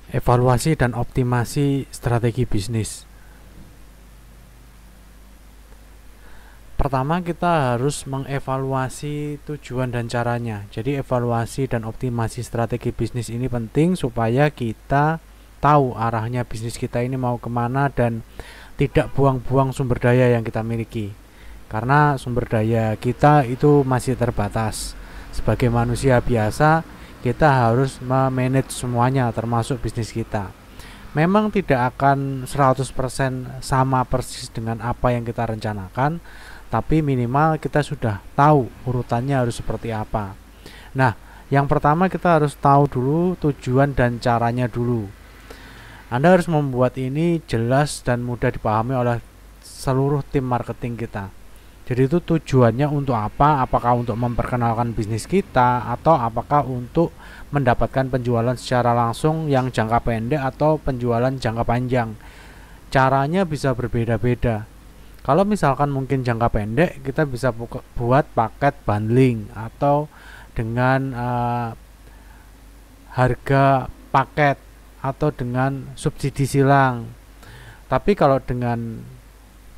Evaluasi dan optimasi strategi bisnis. Pertama, kita harus mengevaluasi tujuan dan caranya. Jadi evaluasi dan optimasi strategi bisnis ini penting supaya kita tahu arahnya bisnis kita ini mau kemana dan tidak buang-buang sumber daya yang kita miliki. Karena sumber daya kita itu masih terbatas. Sebagai manusia biasa, kita harus memanage semuanya termasuk bisnis kita. Memang tidak akan 100% sama persis dengan apa yang kita rencanakan, tapi minimal kita sudah tahu urutannya harus seperti apa. Nah, yang pertama kita harus tahu dulu tujuan dan caranya dulu. Anda harus membuat ini jelas dan mudah dipahami oleh seluruh tim marketing kita. Jadi itu tujuannya untuk apa? Apakah untuk memperkenalkan bisnis kita atau apakah untuk mendapatkan penjualan secara langsung yang jangka pendek atau penjualan jangka panjang. Caranya bisa berbeda-beda. Kalau misalkan mungkin jangka pendek, kita bisa buat paket bundling atau dengan harga paket atau dengan subsidi silang. Tapi kalau dengan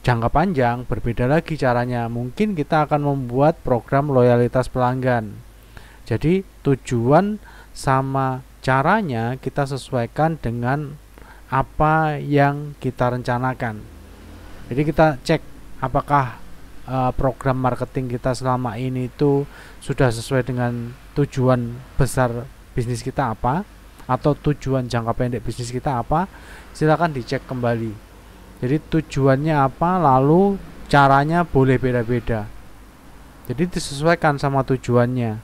jangka panjang berbeda lagi caranya. Mungkin kita akan membuat program loyalitas pelanggan. Jadi tujuan sama caranya kita sesuaikan dengan apa yang kita rencanakan. Jadi kita cek apakah program marketing kita selama ini itu sudah sesuai dengan tujuan besar bisnis kita apa, atau tujuan jangka pendek bisnis kita apa. Silakan dicek kembali. Jadi tujuannya apa, lalu caranya boleh beda-beda. Jadi disesuaikan sama tujuannya.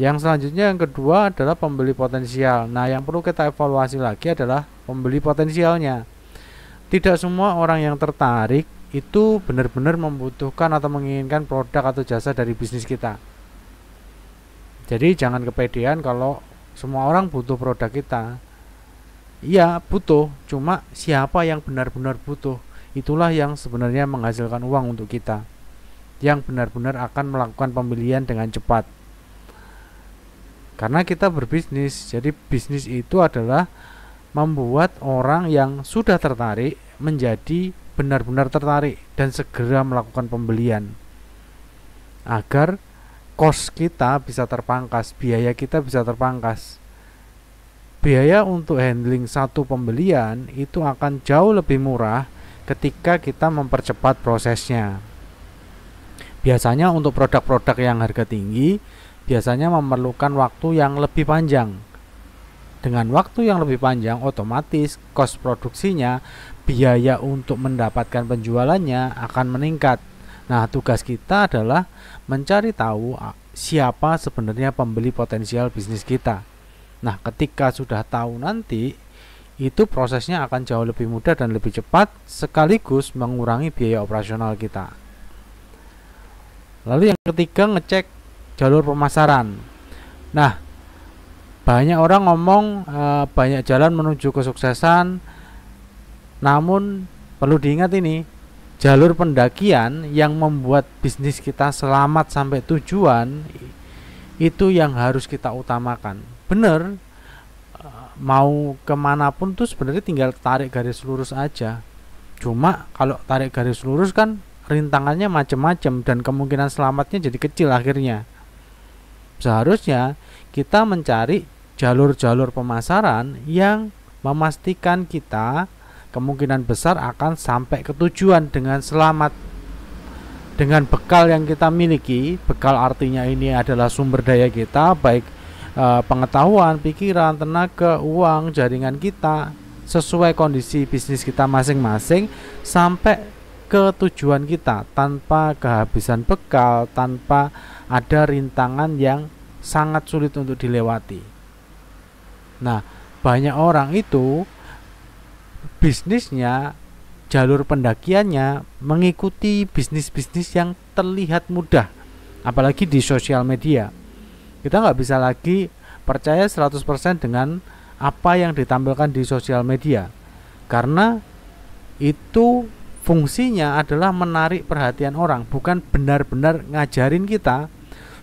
Yang selanjutnya yang kedua adalah pembeli potensial. Nah, yang perlu kita evaluasi lagi adalah pembeli potensialnya. Tidak semua orang yang tertarik itu benar-benar membutuhkan atau menginginkan produk atau jasa dari bisnis kita. Jadi jangan kepedean kalau semua orang butuh produk kita. Iya butuh, cuma siapa yang benar-benar butuh, itulah yang sebenarnya menghasilkan uang untuk kita, yang benar-benar akan melakukan pembelian dengan cepat. Karena kita berbisnis, jadi bisnis itu adalah membuat orang yang sudah tertarik menjadi benar-benar tertarik dan segera melakukan pembelian, agar cost kita bisa terpangkas, biaya kita bisa terpangkas. Biaya untuk handling satu pembelian itu akan jauh lebih murah ketika kita mempercepat prosesnya. Biasanya untuk produk-produk yang harga tinggi biasanya memerlukan waktu yang lebih panjang. Dengan waktu yang lebih panjang, otomatis cost produksinya, biaya untuk mendapatkan penjualannya akan meningkat. Nah, tugas kita adalah mencari tahu siapa sebenarnya pembeli potensial bisnis kita. Nah, ketika sudah tahu nanti, itu prosesnya akan jauh lebih mudah dan lebih cepat, sekaligus mengurangi biaya operasional kita. Lalu yang ketiga, ngecek jalur pemasaran. Nah, banyak orang ngomong banyak jalan menuju kesuksesan, namun perlu diingat ini, jalur pendakian yang membuat bisnis kita selamat sampai tujuan itu yang harus kita utamakan. Bener, mau kemanapun tuh sebenarnya tinggal tarik garis lurus aja. Cuma kalau tarik garis lurus kan rintangannya macam-macam dan kemungkinan selamatnya jadi kecil akhirnya. Seharusnya kita mencari jalur-jalur pemasaran yang memastikan kita kemungkinan besar akan sampai ke tujuan dengan selamat, dengan bekal yang kita miliki. Bekal artinya ini adalah sumber daya kita, baik pengetahuan, pikiran, tenaga, uang, jaringan kita, sesuai kondisi bisnis kita masing-masing sampai ke tujuan kita tanpa kehabisan bekal, tanpa ada rintangan yang sangat sulit untuk dilewati. Nah, banyak orang itu bisnisnya, jalur pendakiannya mengikuti bisnis-bisnis yang terlihat mudah, apalagi di sosial media. Kita nggak bisa lagi percaya 100% dengan apa yang ditampilkan di sosial media, karena itu fungsinya adalah menarik perhatian orang, bukan benar-benar ngajarin kita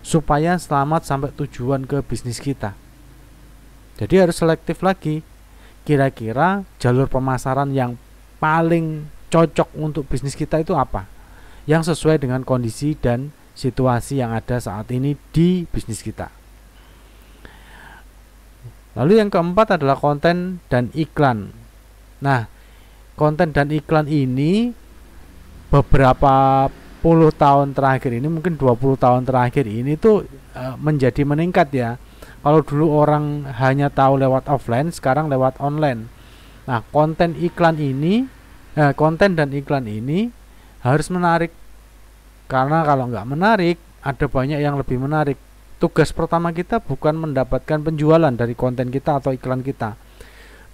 supaya selamat sampai tujuan ke bisnis kita. Jadi harus selektif lagi. Kira-kira jalur pemasaran yang paling cocok untuk bisnis kita itu apa? Yang sesuai dengan kondisi dan situasi yang ada saat ini di bisnis kita. Lalu yang keempat adalah konten dan iklan. Nah, konten dan iklan ini beberapa puluh tahun terakhir ini, mungkin 20 tahun terakhir ini tuh menjadi meningkat ya. Kalau dulu orang hanya tahu lewat offline, sekarang lewat online. Nah, konten dan iklan ini harus menarik. Karena kalau nggak menarik, ada banyak yang lebih menarik. Tugas pertama kita bukan mendapatkan penjualan dari konten kita atau iklan kita,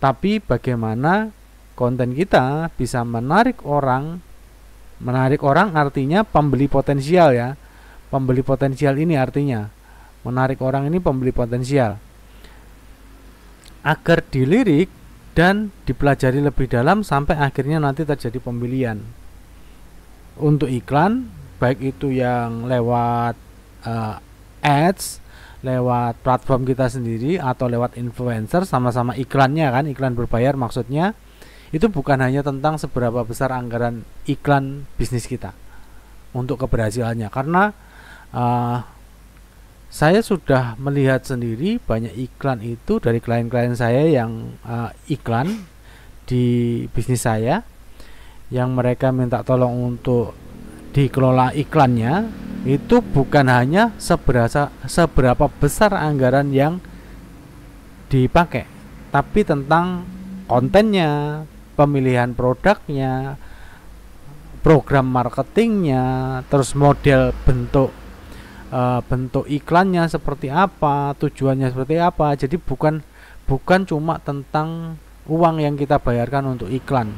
tapi bagaimana konten kita bisa menarik orang. Menarik orang artinya pembeli potensial ya. Pembeli potensial ini artinya menarik orang ini pembeli potensial, agar dilirik dan dipelajari lebih dalam sampai akhirnya nanti terjadi pembelian. Untuk iklan, baik itu yang lewat ads, lewat platform kita sendiri atau lewat influencer, sama-sama iklannya kan, iklan berbayar maksudnya. Itu bukan hanya tentang seberapa besar anggaran iklan bisnis kita untuk keberhasilannya, karena saya sudah melihat sendiri banyak iklan itu dari klien-klien saya yang iklan di bisnis saya, yang mereka minta tolong untuk dikelola iklannya. Itu bukan hanya seberapa besar anggaran yang dipakai, tapi tentang kontennya, pemilihan produknya, program marketingnya, terus model bentuk iklannya seperti apa, tujuannya seperti apa. Jadi bukan cuma tentang uang yang kita bayarkan untuk iklan.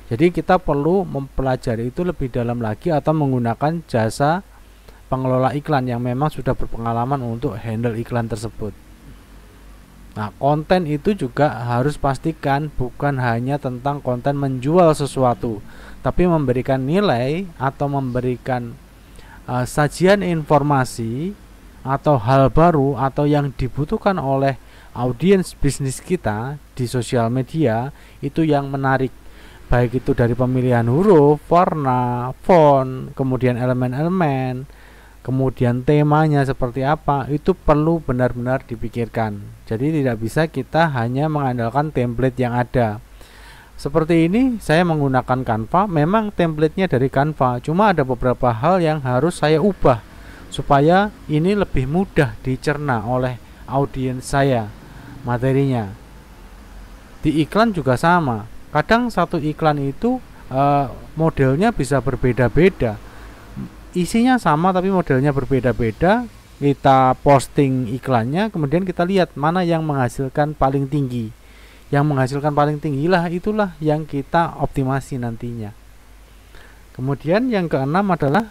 Jadi kita perlu mempelajari itu lebih dalam lagi atau menggunakan jasa pengelola iklan yang memang sudah berpengalaman untuk handle iklan tersebut. Nah, konten itu juga harus pastikan bukan hanya tentang konten menjual sesuatu, tapi memberikan nilai atau memberikan sajian informasi atau hal baru atau yang dibutuhkan oleh audiens bisnis kita di sosial media, itu yang menarik. Baik itu dari pemilihan huruf, warna, font, kemudian elemen-elemen, kemudian temanya seperti apa, itu perlu benar-benar dipikirkan. Jadi tidak bisa kita hanya mengandalkan template yang ada. Seperti ini saya menggunakan Canva, memang templatenya dari Canva, cuma ada beberapa hal yang harus saya ubah supaya ini lebih mudah dicerna oleh audiens saya materinya. Di iklan juga sama, kadang satu iklan itu modelnya bisa berbeda-beda, isinya sama tapi modelnya berbeda-beda. Kita posting iklannya, kemudian kita lihat mana yang menghasilkan paling tinggi. Yang menghasilkan paling tinggi lah, itulah yang kita optimasi nantinya. Kemudian yang keenam adalah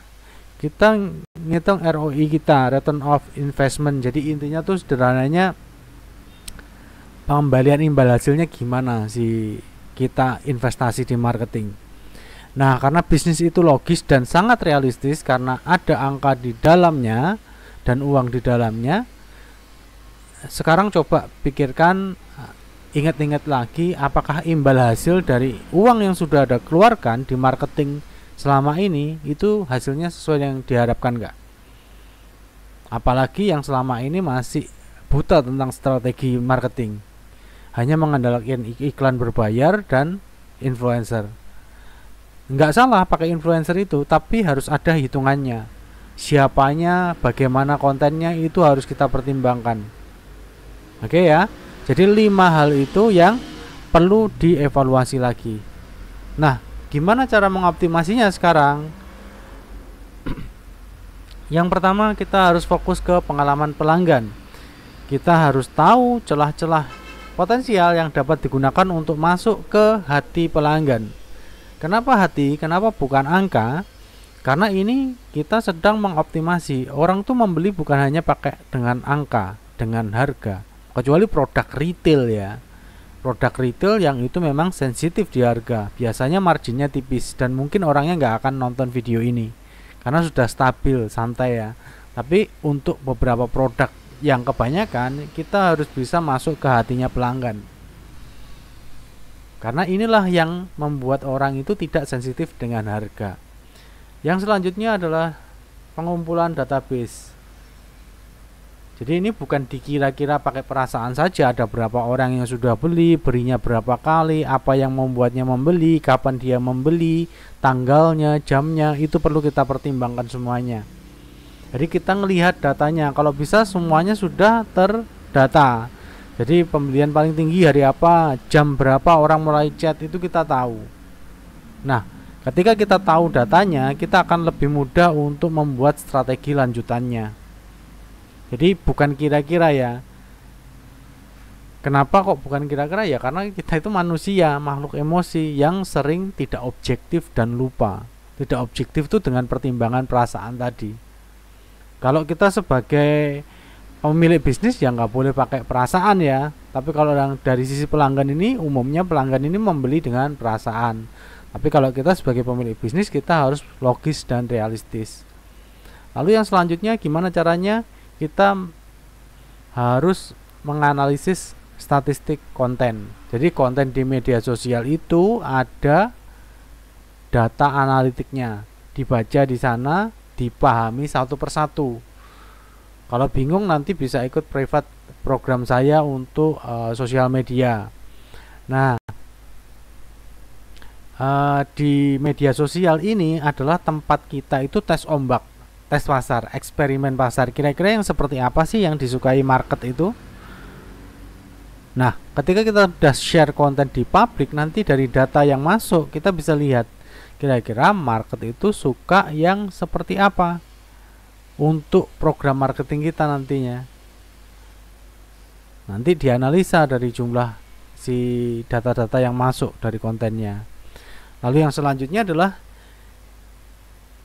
kita ngitung ROI kita, return of investment. Jadi intinya tuh sederhananya pengembalian imbal hasilnya gimana sih kita investasi di marketing. Nah, karena bisnis itu logis dan sangat realistis karena ada angka di dalamnya dan uang di dalamnya. Sekarang coba pikirkan, ingat-ingat lagi, apakah imbal hasil dari uang yang sudah ada keluarkan di marketing selama ini itu hasilnya sesuai yang diharapkan enggak? Apalagi yang selama ini masih buta tentang strategi marketing, hanya mengandalkan iklan berbayar dan influencer. Enggak salah pakai influencer itu, tapi harus ada hitungannya. Siapanya, bagaimana kontennya, itu harus kita pertimbangkan. Oke ya. Jadi 5 hal itu yang perlu dievaluasi lagi. Nah, gimana cara mengoptimasinya sekarang? Yang pertama, kita harus fokus ke pengalaman pelanggan. Kita harus tahu celah-celah potensial yang dapat digunakan untuk masuk ke hati pelanggan. Kenapa hati? Kenapa bukan angka? Karena ini kita sedang mengoptimasi. Orang tuh membeli bukan hanya pakai dengan angka, dengan harga. Kecuali produk retail ya. Produk retail yang itu memang sensitif di harga. Biasanya marginnya tipis dan mungkin orangnya nggak akan nonton video ini karena sudah stabil, santai ya. Tapi untuk beberapa produk yang kebanyakan kita harus bisa masuk ke hatinya pelanggan. Karena inilah yang membuat orang itu tidak sensitif dengan harga. Yang selanjutnya adalah pengumpulan database. Jadi ini bukan dikira-kira pakai perasaan saja, ada berapa orang yang sudah beli, berinya berapa kali, apa yang membuatnya membeli, kapan dia membeli, tanggalnya, jamnya, itu perlu kita pertimbangkan semuanya. Jadi kita melihat datanya, kalau bisa semuanya sudah terdata. Jadi pembelian paling tinggi hari apa, jam berapa orang mulai chat, itu kita tahu. Nah, ketika kita tahu datanya, kita akan lebih mudah untuk membuat strategi lanjutannya. Jadi bukan kira-kira ya. Kenapa kok bukan kira-kira ya? Karena kita itu manusia, makhluk emosi yang sering tidak objektif dan lupa. Tidak objektif itu dengan pertimbangan perasaan tadi. Kalau kita sebagai pemilik bisnis ya nggak boleh pakai perasaan ya. Tapi kalau dari sisi pelanggan ini, umumnya pelanggan ini membeli dengan perasaan. Tapi kalau kita sebagai pemilik bisnis, kita harus logis dan realistis. Lalu yang selanjutnya gimana caranya? Kita harus menganalisis statistik konten. Jadi konten di media sosial itu ada data analitiknya, dibaca di sana, dipahami satu persatu. Kalau bingung nanti bisa ikut private program saya untuk sosial media. Nah, di media sosial ini adalah tempat kita itu tes ombak, tes pasar, eksperimen pasar. Kira-kira yang seperti apa sih yang disukai market itu? Nah, ketika kita sudah share konten di publik, nanti dari data yang masuk kita bisa lihat kira-kira market itu suka yang seperti apa untuk program marketing kita nantinya. Nanti dianalisa dari jumlah si data-data yang masuk dari kontennya. Lalu yang selanjutnya adalah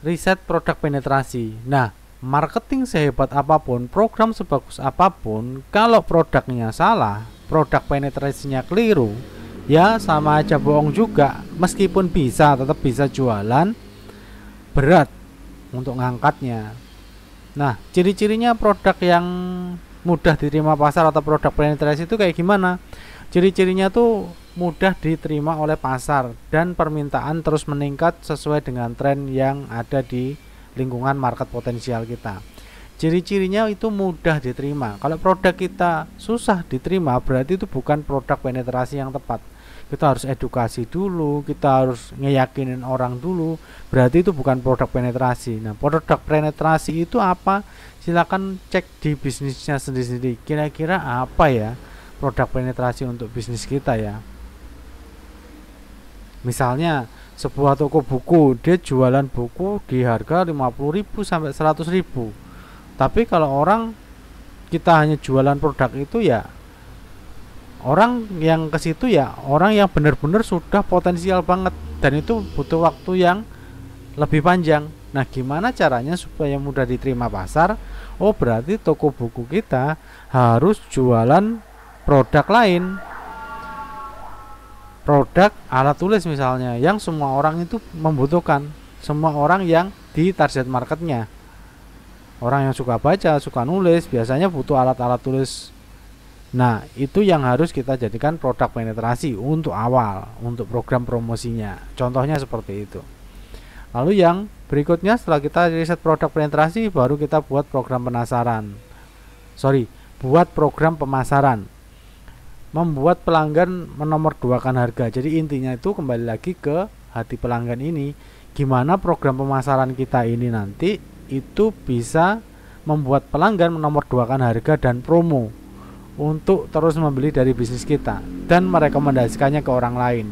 riset produk penetrasi. Nah, marketing sehebat apapun, program sebagus apapun, kalau produknya salah, produk penetrasinya keliru, ya sama aja bohong juga. Meskipun bisa, tetap bisa jualan, berat untuk ngangkatnya. Nah, ciri-cirinya produk yang mudah diterima pasar atau produk penetrasi itu kayak gimana? Ciri-cirinya tuh mudah diterima oleh pasar dan permintaan terus meningkat sesuai dengan tren yang ada di lingkungan market potensial kita. Ciri-cirinya itu mudah diterima. Kalau produk kita susah diterima, berarti itu bukan produk penetrasi yang tepat. Kita harus edukasi dulu, kita harus ngeyakinin orang dulu, berarti itu bukan produk penetrasi. Nah, produk penetrasi itu apa? Silakan cek di bisnisnya sendiri-sendiri. Kira-kira apa ya produk penetrasi untuk bisnis kita ya? Misalnya sebuah toko buku, dia jualan buku di harga 50.000 sampai 100.000. Tapi kalau kita hanya jualan produk itu ya, orang yang ke situ ya orang yang benar-benar sudah potensial banget, dan itu butuh waktu yang lebih panjang. Nah, gimana caranya supaya mudah diterima pasar? Oh, berarti toko buku kita harus jualan produk lain. Produk alat tulis misalnya, yang semua orang itu membutuhkan, semua orang yang di target marketnya. Orang yang suka baca, suka nulis, biasanya butuh alat-alat tulis. Nah, itu yang harus kita jadikan produk penetrasi untuk awal, untuk program promosinya. Contohnya seperti itu. Lalu yang berikutnya, setelah kita riset produk penetrasi, baru kita buat program buat program pemasaran. Membuat pelanggan menomorduakan harga. Jadi intinya itu kembali lagi ke hati pelanggan ini. Gimana program pemasaran kita ini nanti itu bisa membuat pelanggan menomorduakan harga dan promo untuk terus membeli dari bisnis kita dan merekomendasikannya ke orang lain.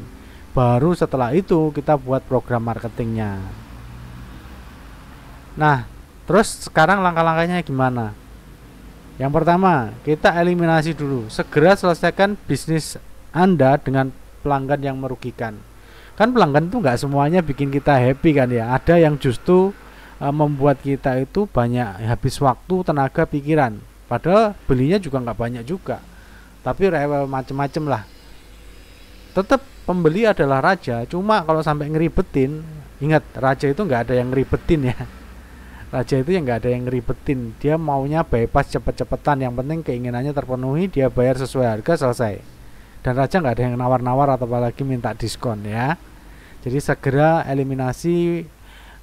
Baru setelah itu kita buat program marketingnya. Nah, terus sekarang langkah-langkahnya gimana? Yang pertama, kita eliminasi dulu. Segera selesaikan bisnis Anda dengan pelanggan yang merugikan. Kan pelanggan itu nggak semuanya bikin kita happy kan ya. Ada yang justru membuat kita itu banyak habis waktu, tenaga, pikiran. Padahal belinya juga nggak banyak juga. Tapi rewel macem-macem lah. Tetap pembeli adalah raja. Cuma kalau sampai ngeribetin, ingat raja itu nggak ada yang ngeribetin ya. Raja itu yang nggak ada yang ngeribetin, dia maunya bypass cepet-cepetan, yang penting keinginannya terpenuhi, dia bayar sesuai harga, selesai. Dan raja nggak ada yang nawar-nawar atau apalagi minta diskon ya. Jadi segera eliminasi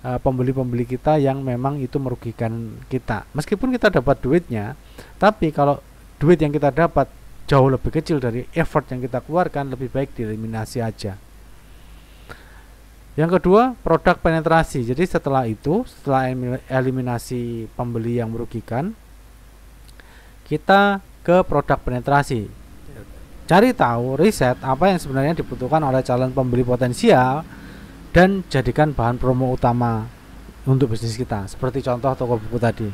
pembeli-pembeli kita yang memang itu merugikan kita. Meskipun kita dapat duitnya, tapi kalau duit yang kita dapat jauh lebih kecil dari effort yang kita keluarkan, lebih baik dieliminasi aja. Yang kedua, produk penetrasi. Jadi setelah eliminasi pembeli yang merugikan, kita ke produk penetrasi. Cari tahu, riset apa yang sebenarnya dibutuhkan oleh calon pembeli potensial dan jadikan bahan promo utama untuk bisnis kita, seperti contoh toko buku tadi.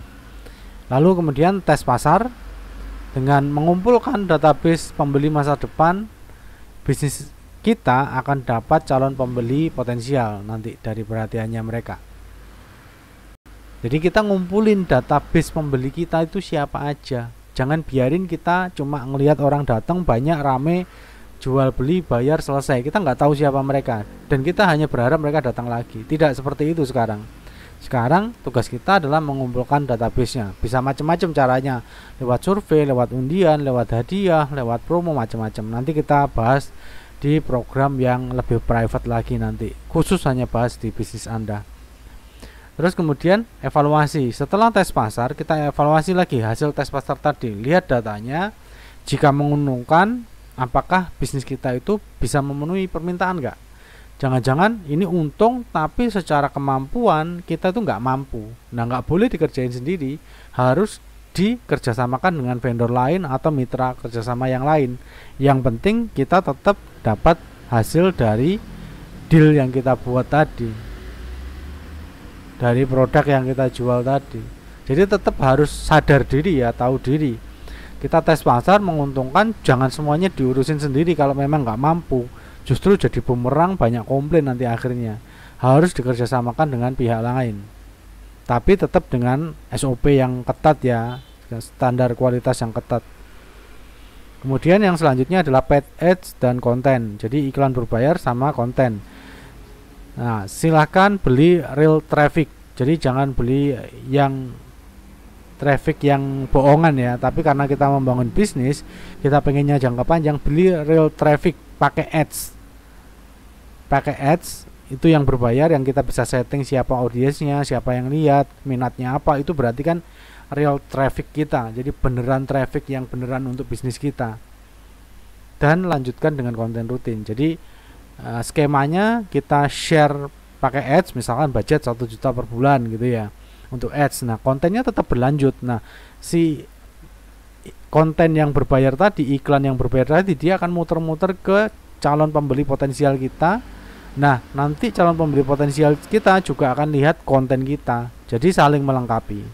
Lalu kemudian tes pasar dengan mengumpulkan database pembeli masa depan, bisnis kita akan dapat calon pembeli potensial nanti dari perhatiannya mereka. Jadi kita ngumpulin database pembeli kita itu siapa aja. Jangan biarin kita cuma ngelihat orang datang banyak rame, jual beli bayar selesai. Kita nggak tahu siapa mereka dan kita hanya berharap mereka datang lagi. Tidak seperti itu sekarang. Sekarang tugas kita adalah mengumpulkan database-nya. Bisa macam-macam caranya, lewat survei, lewat undian, lewat hadiah, lewat promo, macam-macam. Nanti kita bahas di program yang lebih private lagi nanti, khusus hanya bahas di bisnis Anda. Terus kemudian evaluasi. Setelah tes pasar, kita evaluasi lagi hasil tes pasar tadi. Lihat datanya, jika menguntungkan, apakah bisnis kita itu bisa memenuhi permintaan nggak? Jangan-jangan ini untung, tapi secara kemampuan kita itu nggak mampu. Nah, nggak boleh dikerjain sendiri, harus dikerjasamakan dengan vendor lain atau mitra kerjasama yang lain. Yang penting kita tetap dapat hasil dari deal yang kita buat tadi, dari produk yang kita jual tadi. Jadi tetap harus sadar diri ya, tahu diri. Kita tes pasar menguntungkan, jangan semuanya diurusin sendiri kalau memang nggak mampu. Justru jadi bumerang, banyak komplain nanti akhirnya. Harus dikerjasamakan dengan pihak lain. Tapi tetap dengan SOP yang ketat ya, standar kualitas yang ketat. Kemudian yang selanjutnya adalah paid ads dan konten. Jadi iklan berbayar sama konten. Nah, silahkan beli real traffic. Jadi jangan beli yang traffic yang bohongan ya. Tapi karena kita membangun bisnis, kita pengennya jangka panjang, beli real traffic pakai ads. Pakai ads itu yang berbayar, yang kita bisa setting siapa audiensnya, siapa yang lihat, minatnya apa, itu berarti kan real traffic kita. Jadi beneran traffic yang beneran untuk bisnis kita. Dan lanjutkan dengan konten rutin. Jadi skemanya kita share pakai ads, misalkan budget 1 juta per bulan gitu ya untuk ads. Nah, kontennya tetap berlanjut. Nah, si konten yang berbayar tadi, iklan yang berbayar tadi, dia akan muter-muter ke calon pembeli potensial kita. Nah, nanti calon pembeli potensial kita juga akan lihat konten kita. Jadi saling melengkapi.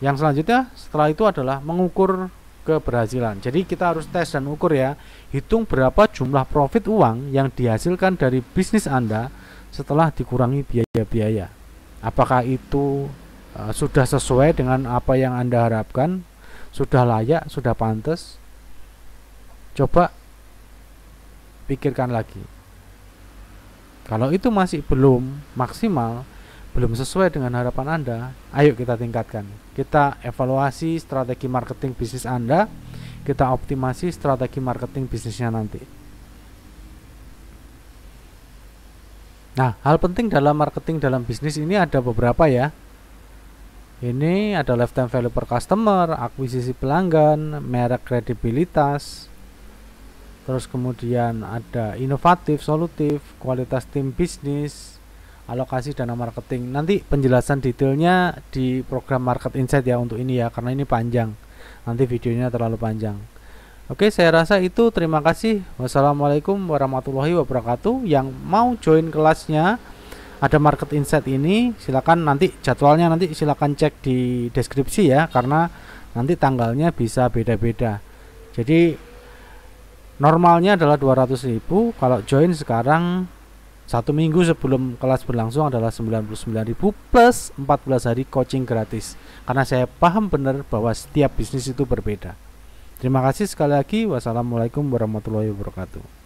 Yang selanjutnya setelah itu adalah mengukur keberhasilan. Jadi kita harus tes dan ukur ya. Hitung berapa jumlah profit uang yang dihasilkan dari bisnis Anda setelah dikurangi biaya-biaya. Apakah itu sudah sesuai dengan apa yang Anda harapkan? Sudah layak, sudah pantas? Coba pikirkan lagi. Kalau itu masih belum maksimal, belum sesuai dengan harapan Anda, ayo kita tingkatkan. Kita evaluasi strategi marketing bisnis Anda, kita optimasi strategi marketing bisnisnya nanti. Nah, hal penting dalam marketing dalam bisnis ini ada beberapa ya. Ini ada lifetime value per customer, akuisisi pelanggan, merek, kredibilitas. Terus kemudian ada inovatif, solutif, kualitas tim bisnis, alokasi dana marketing. Nanti penjelasan detailnya di program Market Insight ya untuk ini ya, karena ini panjang. Nanti videonya terlalu panjang. Oke, saya rasa itu. Terima kasih. Wassalamualaikum warahmatullahi wabarakatuh. Yang mau join kelasnya ada Market Insight ini, silakan nanti jadwalnya nanti silakan cek di deskripsi ya, karena nanti tanggalnya bisa beda-beda. Jadi normalnya adalah 200.000, kalau join sekarang 1 minggu sebelum kelas berlangsung adalah 99.000 plus 14 hari coaching gratis. Karena saya paham benar bahwa setiap bisnis itu berbeda. Terima kasih sekali lagi. Wassalamualaikum warahmatullahi wabarakatuh.